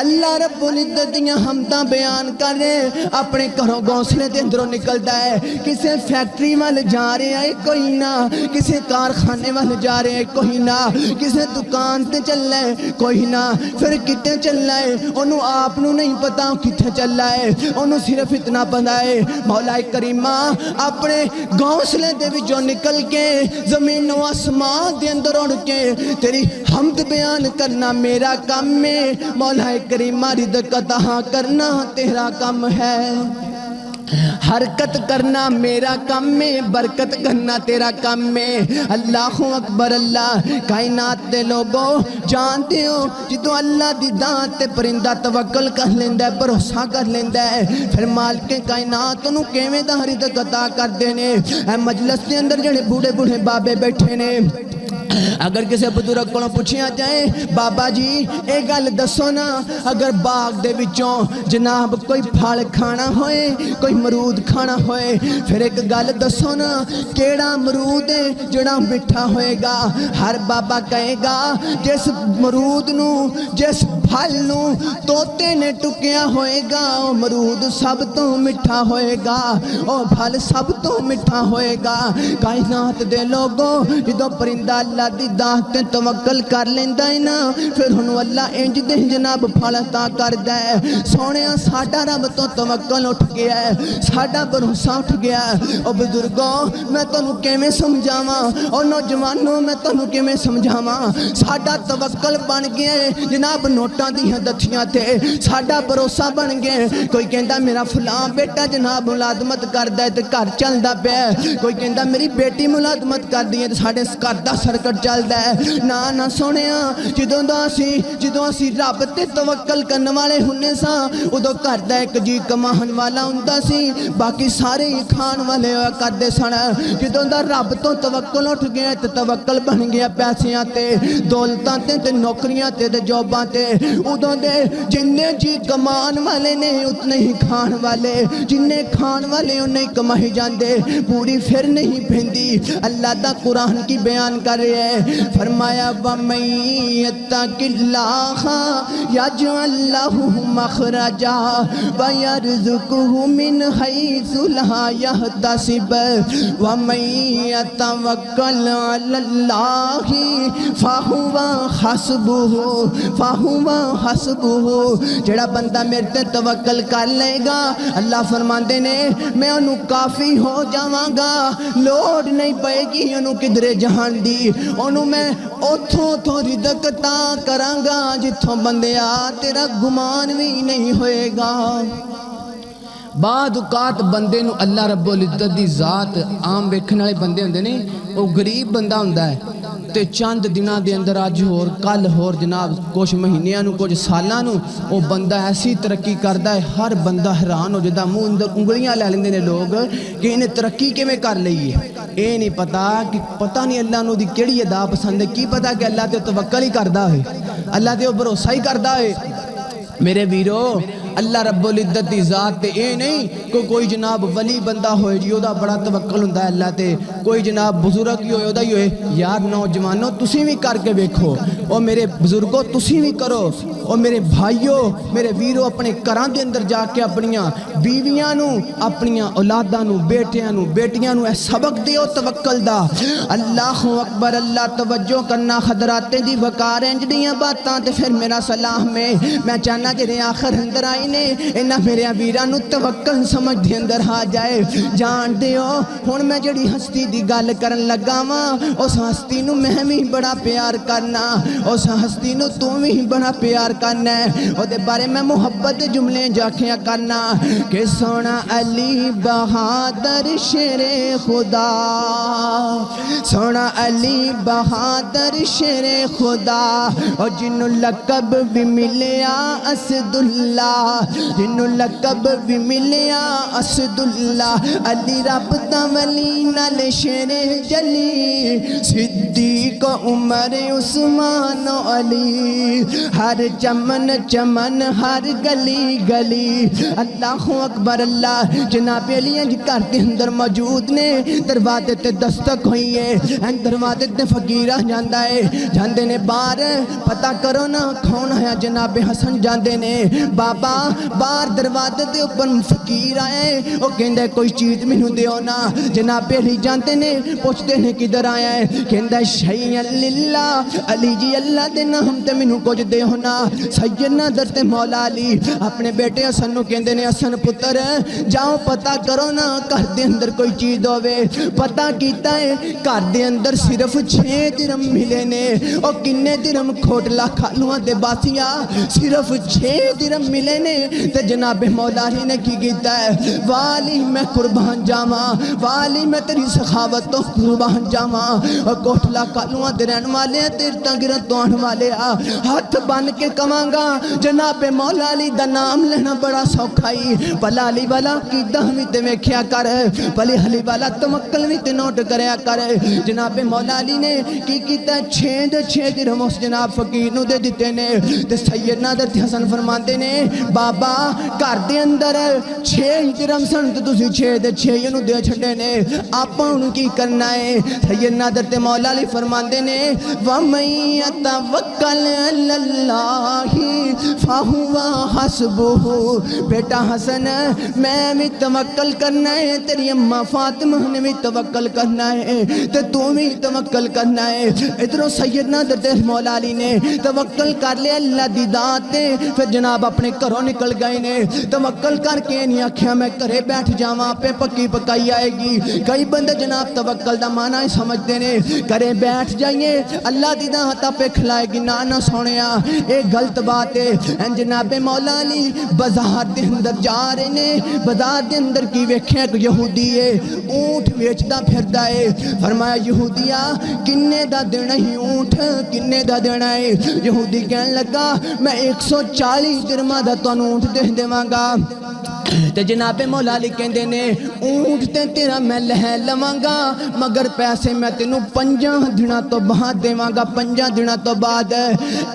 اللہ رب العزت دیاں حمداں بیان کرے اپنے گھروں گھونسلے دے اندروں نکلدا ہے. کسے فیکٹری وال جا رہے ہیں کوئی نہ، کسے کارخانے وال جا رہے ہیں کوئی نہ، کسے دکان تے چل رہا ہے کوئی نہ. پھر کتے چل رہا ہے انہوں آپ نو نہیں پتا کتے چل رہا ہے، انہوں صرف اتنا پتا ہے مولا کریمہ اپنے گھونسلے دے وچوں نکل کے زمین و آسمان دے اندر اڑ کے تیری حمد بیان کرنا میرا کام ہے. مولا کریمہ رزق عطا کرنا تیرا کام ہے. حرکت کرنا میرا کام ہے، برکت کرنا تیرا کام ہے. اللہ اکبر. اللہ کائنات دے لوگوں جانتے ہو جدو اللہ دی ذات تے پرندہ توکل کر لیندا ہے بھروسہ کر لیندا ہے پھر مالک کائنات نوں کیویں دا رزق عطا کر دینے. اے مجلس دے اندر جڑے بوڑھے بوڑھے بابے بیٹھے نے اگر کسی بزرگ کو پوچھیا جائے بابا جی اے گل دسو نا اگر باغ دے وچوں جناب کوئی پھل کھانا ہوئے کوئی مرود کھانا ہوئے پھر ایک گل دسو نا کیڑا مرود ہے جڑا میٹھا ہوئے گا ہر بابا کہے گا جس مرود نو جس پھل نو توتے نے ٹکیا ہوئے گا او مرود سب تو میٹھا ہوئے گا او پھل سب تو میٹھا ہوئے گا کائنات دے لوگوں جدو پرندہ اللہ دی داہت تے توکل کر لیندہ ہے نا پھر انہوں اللہ انج دے جناب پھالتا کر دے سونیا ساڑھا رب تو توکل اٹھ گیا ہے ساڑھا بھروسہ اٹھ گیا ہے او بزرگوں میں تو نکے میں سمجھاواں او نوجوانوں میں تو نکے میں سمجھاواں ساڑھا توکل بن گیا ہے جناب نوٹاں دی دتھیاں تے ساڑھا بھروسہ بن گیا کوئی کہندا میرا فلاں بیٹا جناب ملازمت کر دے تے گھر چلدا پیا کوئی کہندا میری بیٹی ملازمت کر دی ہے تے ساڈے گھر دا سرکٹ چلدا ہے نا سونیا جدوں اسی رب تے توکل کرن والے ہونے ساں ادو گھر دا ایک جی کماہن والا ہوندا سی باقی سارے ہی کھان والے ہویا کردے سن جدوں دا رب تو توکل اٹھ گیا تے توکل بن گیا پیسیاں تے دولتاں تے نوکریاں تے جاباں تے ادوں دے جننے جی کمان والے نے اتنے ہی کھان والے جننے کھان والے انہیں ہی کمائی جاندے پوری پھر نہیں پھندی اللہ دا قرآن کی بیان کر رہے ہیں فرمایا وَمَن يَتَّقِ اللَّهَ يَجْعَل لَّهُ مَخْرَجًا وَيَرْزُقْهُ مِنْ حَيْثُ لَا يَحْتَسِبُ وَمَن يَتَوَكَّلْ عَلَى اللَّهِ فَهُوَ حَسْبُهُ جڑا بندہ میرے تے توکل کر لے گا اللہ فرماندے نے میں انہوں کافی ہو جاواں گا لوڑ نہیں پائے گی انہوں کدرے جہان دی انہوں میں اتھوں رزق تا کرانگا جتھوں بندیا تیرا گمان بھی نہیں ہوئے گا بعد اوقات بندے نو اللہ رب العزت دی ذات عام ویکھن والے بندے ہوندے نے او غریب بندہ ہوندا ہے تے چند دناں دے اندر اج ہور کل ہور جناب کچھ مہینیاں نو کچھ سالاں نو او بندہ ایسی ترقی کردا ہے ہر بندہ حیران ہو جاتا منہ اندر انگلیاں لے لیندے نے لوگ کہ انہیں ترقی کیویں کر لئی ہے اے نہیں پتا کہ پتہ نہیں اللہ نو دی کیڑی ادا پسند ہے کی پتا کہ اللہ تے توکل ہی کردا ہے اللہ تے بھروسہ ہی کردا ہے میرے ویرو اللہ رب العزت دی ذات تے اے نہیں کوئی جناب ولی بندہ ہوئے جی دا بڑا توکل ہوندا ہے اللہ تے کوئی جناب بزرگ ہی ہوئے دا ہی ہوئے یار نوجوانوں تسی بھی کر کے دیکھو او میرے بزرگوں تسی بھی کرو او میرے بھائیوں میرے ویرو اپنے گھراں دے اندر جا کے اپنیاں بیویاں نو اپنیاں اولاداں نو بیٹیاں نو اے سبق دیو توکل دا اللہ اکبر اللہ توجہ کرنا حضرات دی وقار انج دیاں باتاں تے پھر میرا سلام میں چاہنا جڑے آخر اندر آئی نے انہاں میرے ویرانو توکل سمجھ دے اندر آ جائے جان دیو ہن میں جڑی ہستی دی گل کرن لگا واں اس ہستی نو میں بھی بڑا پیار کرنا اس ہستی نو تو بھی بڑا پیار کرنا ہے او دے بارے میں محبت جملے جاکھیاں کرنا کہ سونا علی بہادر شیر خدا سونا علی بہادر شیر خدا اور جنو لقب بھی ملیا اسد اللہ جنو لقب بھی ملیا اسد اللہ علی رب دا ولی نال شیر جلی صدیق عمر عثمان علی ہر چمن چمن ہر گلی گلی اللہ اکبر اللہ جناب علی انج گھر دے اندر موجود نے دروازے تے دستک ہوئی ہے دروازے تے فقیرہ جاندا ہے جاندے نے باہر پتہ کرو نا کون ہے جناب حسن جاندے نے بابا باہر دروازے دے اوپر فقیر آئے او کہندا کوئی چیز مینوں دیو نا جناب علی جانتے نے پوچھتے نے کدھر آیا ہے کہندا شیئا للہ علی جی اللہ دے نام تے مینوں کچھ دیو نا سیدنا درتے مولا علی اپنے بیٹے حسن نو کہندے نے حسن پتر جاؤ پتہ کرو نا گھر دے اندر کوئی چیز ہوے پتہ کیتا ہے گھر دے اندر صرف 6 درہم ملے نے او کنے درہم کھوٹلا کھالواں دے باسیا صرف 6 درہم ملے نے تے جناب مولا علی نے کی کیتا ہے والی میں قربان جاواں والی میں تیری سخاوت تو قربان جاواں اور کوٹلا کالواں دے رہن والے تیرے تنگرہ تو آن والے ہاتھ بن کے کمانگا جناب مولا علی دا نام لینا بڑا سوکھائی بلا علی والا کی دہمی تے میں کیا کر بلی علی والا توکل بھی تے نوٹ کریا کر جناب مولا علی نے کی کیتا 6 درہم اس جناب فقیر نو دے دیتے نے تے سیدنا حضرت حسن فرماندے نے بابا گھر دے اندر 6 درہم سن تے تسی 6 نو دے چھڈے نے آپاں ہن کی کرنا ہے سیدنا حضرت مولا علی فرماندے نے وَمَن يَتَوَکَّلْ عَلَى اللَّهِ فَهُوَ حَسْبُهُ بیٹا حسن میں بھی توکل کرنا ہے تیری اماں فاطمہ نے بھی توکل کرنا ہے تے تو بھی توکل کرنا ہے ادھروں سیدنا حضرت مولا علی نے توکل کر لیا اللہ دی ذات تے پھر جناب اپنے گھروں نکل گئے نے توکل کر کے نہیں آکھیا میں گھرے بیٹھ جاواں پہ پکی پکائی آئے گی کئی بندے جناب توکل دا معنی سمجھتے نے گھرے بیٹھ جائیے اللہ دی ذات پہ کھلائے گی نہ سونیا اے غلط بات ہے جناب مولا علی بازار دے اندر جا رہے نے بازار دے اندر کی ویکھیا ایک یہودی ہے اونٹ ویچدا پھردا ہے فرمایا یہودیا کنے دا دینا ہی اونٹ کنے دا دینا ہے یہودی کہنے لگا میں 140 درہماں دا تانوں اونٹ دے دیواں گا تے جناب مولا علی کہندے نے اونٹ تے تیرا میں لے لواں گا مگر پیسے میں تینوں 5 دنوں تو بعد دیواں گا 5 دنوں تو بعد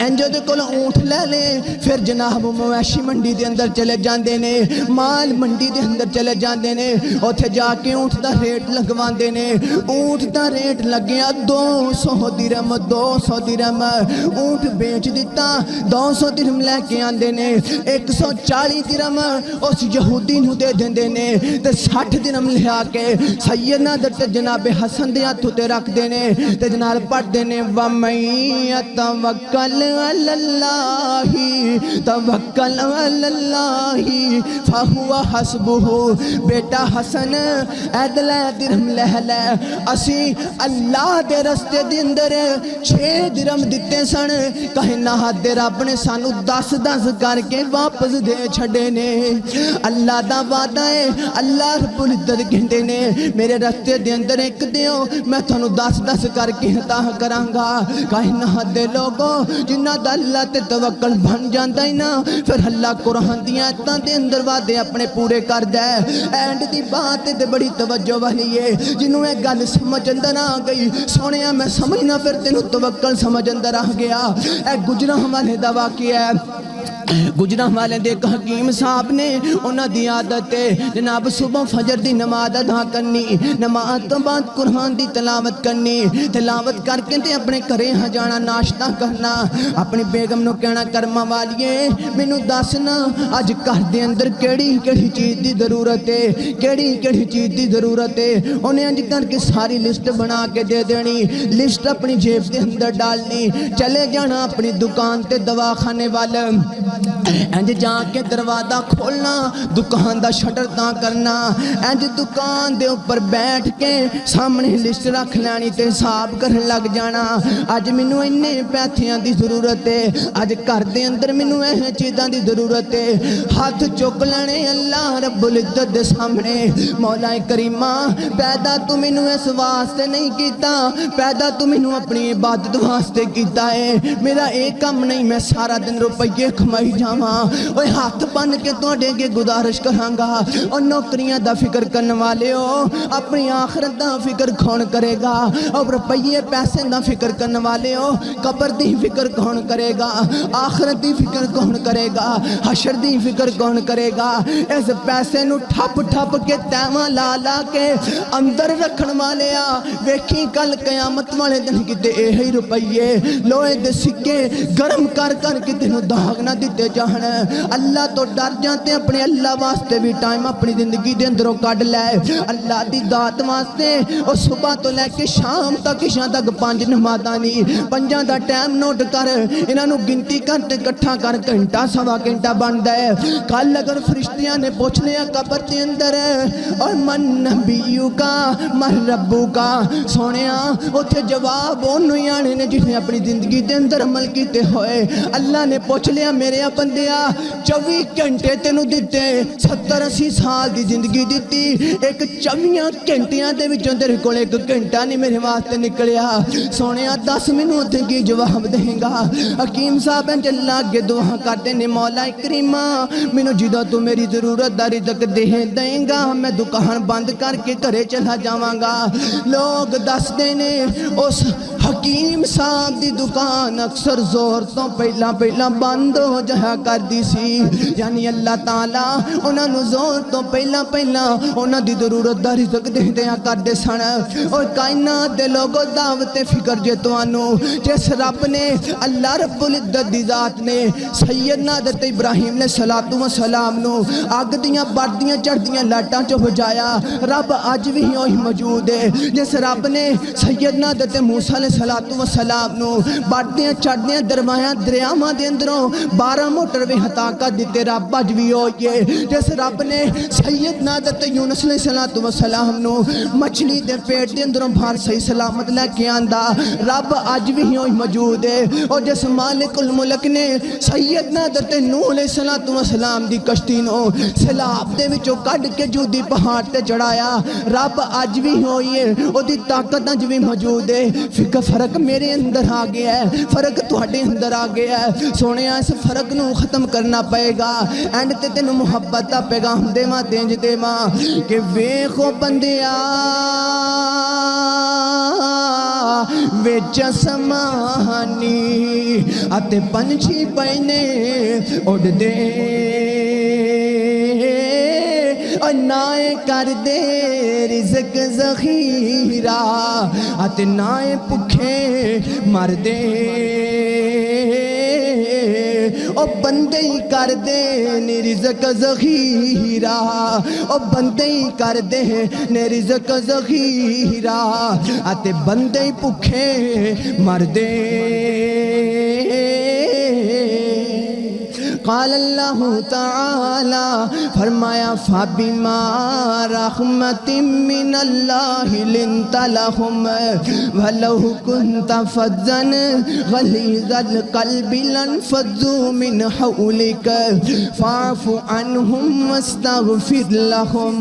انجو دے کول اونٹ لے لے پھر جناب مویشی منڈی دے اندر چلے جاندے نے مال منڈی دے اندر چلے جاندے نے اوتھے جا کے اونٹ دا ریٹ لگواندے نے اونٹ دا ریٹ لگیا 200 درہم 200 درہم اونٹ بیچ دیتا 200 درہم لے کے آندے نے 140 درہم اس یہودی نو دے دیندے نے تے 60 درہم لیا کے سیدنا حضرت جناب حسن دے ہاتھوں تے رکھ دینے تے جناب پڑھ دینے وَمَن يَتَوَکَّلْ عَلَى اللَّهِ توکل علی اللہ فَهُوَ حَسْبُهُ بیٹا حسن ایدلے درہم لے لے اسی اللہ دے رستے دے اندر 6 درہم دیتے سن کہیں نہ دے رب نے سانو 10 کر کے واپس دے چھڑے نے اللہ دا وعدہ ہے اللہ رب العزت کہندے نے میرے رستے دے اندر ایک دیو میں تھانو 10 کر کے عطا کراں گا کہیں نہ دے لوگوں جنہ دا اللہ تے توکل بن جاندا ہے نا پھر اللہ قرآن دیاں ایتاں دے اندر وعدے اپنے پورے کر دے اینڈ دی بات تے بڑی توجہ والی ہے جنوں اے گل سمجھ اندر آ گئی سونیا میں سمجھنا پھر تینوں توکل سمجھ اندر آ گیا اے گجراں والے دا واقعہ ہے گجراں والے دے ایک حکیم صاحب نے انہاں دی عادت ہے جناب صبح فجر دی نماز ادا کرنی نماز تو بعد قرآن دی تلاوت کرنی تلاوت کر کے تے اپنے گھرے جانا ناشتہ کرنا اپنی بیگم نو کہنا کرما والیے مینوں دسنا اج گھر دے اندر کیڑی چیز دی ضرورت ہے کیڑی چیز دی ضرورت ہے انہیں انج کر کے ساری لسٹ بنا کے دے دینی لسٹ اپنی جیب دے اندر ڈالنی چلے جانا اپنی دکان تے دواخانے والا انج جا کے دروازہ کھولنا دکان دا شٹر تاں کرنا انج دکان دے اوپر بیٹھ کے سامنے لسٹ رکھ لینی تے حساب کرن لگ جانا اج مینوں انے پیسیاں دی ضرورت ہے اج گھر دے اندر مینوں اے چیزاں دی ضرورت ہے ہاتھ چک لینے اللہ رب العزت دے سامنے مولا کریمہ پیدا تو مینوں اس واسطے نہیں کیتا پیدا تو مینوں اپنی عبادت واسطے کیتا ہے میرا ایک کم نہیں میں سارا دن روپیے کمائی جاواں اوے ہاتھ بن کے تواڈے کے گزارش کراں گا اور نوکریاں دا فکر کرن والے ہو اپنی آخرت دا فکر کون کرے گا اور روپیے پیسے دا فکر کرن والے ہو قبر دی فکر کون کرے گا آخرت دی فکر کون کرے گا حشر دی فکر کون کرے گا اس پیسے نو ٹھپ ٹھپ کے تیواں لا لا کے اندر رکھن والے آ ویکھی کل قیامت والے دن کتے اے روپیے لوہے دے سکے گرم کر کر کے تینوں داغ نہ دیتے جان اللہ تو ڈر جاتے اپنے اللہ واسطے بھی ٹائم اپنی زندگی دے اندروں کڈ لے اللہ دی ذات واسطے اور صبح تو لے کے شام تک عشاء تک 5 نمازاں نہیں 5 دا ٹائم نوٹ کر انہاں نو گنتی کر تے اکٹھا کر گھنٹہ سوا گھنٹہ بندا ہے کل اگر فرشتیاں نے پوچھ لیا قبر دے اندر اور من نبیو کا من ربو کا سونیا اوتھے جواب اونوں ہی آنے نے جنہیں اپنی زندگی دے اندر عمل کیتے ہوئے اللہ نے پوچھ لیا میرے بندیا 24 گھنٹے تینوں دتے 70-80 سال دی زندگی دتی ایک 24 گھنٹیاں دے وچوں تیرے کول ایک گھنٹہ نہیں میرے واسطے نکلیا سونیا دس مینوں تے کی جواب دیں گا حکیم صاحب اللہ اگے دعا کرتے نے مولا کریمہ مینوں جدوں تو میری ضرورت دا رزق دیں گا میں دکان بند کر کے گھرے چلا جاواں گا لوگ دس دے نے اس حکیم صاحب دی دکان اکثر زور تو پہلا بند ہو جایا کر دی سی یعنی اللہ تعالیٰ انہاں نوں زور تو پہلا انہاں دی ضرورت دا رزق دیا کر دے سن اور کائنات دے لوگوں دعوت فکر جے توانوں جس رب نے اللہ رب العزت دی ذات نے سیدنا حضرت ابراہیم علیہ السلام نو اگ دیاں بڑھدیاں چڑھدیاں لاٹاں چ بجایا رب اج بھی وہی موجود ہے جس رب نے سیدنا حضرت موسیٰ علیہ السلام نو بڑھدیاں چڑھدیاں دریاواں دے اندروں 12 موٹر وے ہٹا کر دتے رب اج بھی ہوئی ہے جس رب نے سیدنا حضرت یونس علیہ السلام نو مچھلی دے پیٹ دے اندروں باہر صحیح سلامت لے کے آندا رب اج بھی ہوئی موجود ہے اور جس مالک الملک نے سیدنا حضرت نوح علیہ السلام دی کشتی نو سیلاب دے وچوں کڈ کے جودی پہاڑ تے چڑھایا رب اج بھی ہوئی ہے او دی طاقت اج بھی موجود ہے فرق میرے اندر آ گیا ہے فرق تواڈے اندر آ گیا ہے سونیا اس فرق نو ختم کرنا پائے گا اینڈ تے تینوں محبت دا پیغام دیواں دینج دیواں کہ ویکھو بندیا وچ سمانی اتے پنچھی پینے اڑ دے اور نائے کر دے رزق ذخیرہ اتے نائے پکھے مر دے او بندے ہی کر دے نی رزق ذخیرہ او بندے ہی کر دے نی رزق ذخیرہ اتے بندے ہی پکھے مر دے قال اللہ تعالی فرمایا فَبِمَا رَحْمَةٍ مِّنَ اللَّهِ لِنْتَ لَهُمْ وَلَوْ كُنْتَ فَظًّا غَلِيظَ الْقَلْبِ لَانفَضُّوا مِنْ حَوْلِكَ فَاعْفُ عَنْهُمْ وَاسْتَغْفِرْ لَهُمْ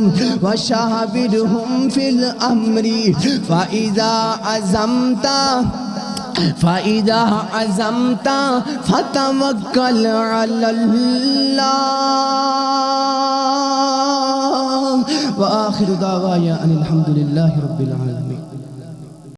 وَشَاوِرْهُمْ فِي الْأَمْرِ فَإِذَا عَزَمْتَ فَتَوَكَّلْ عَلَى اللَّهِ وآخر دعوانا أن الحمد لله رب العالمين.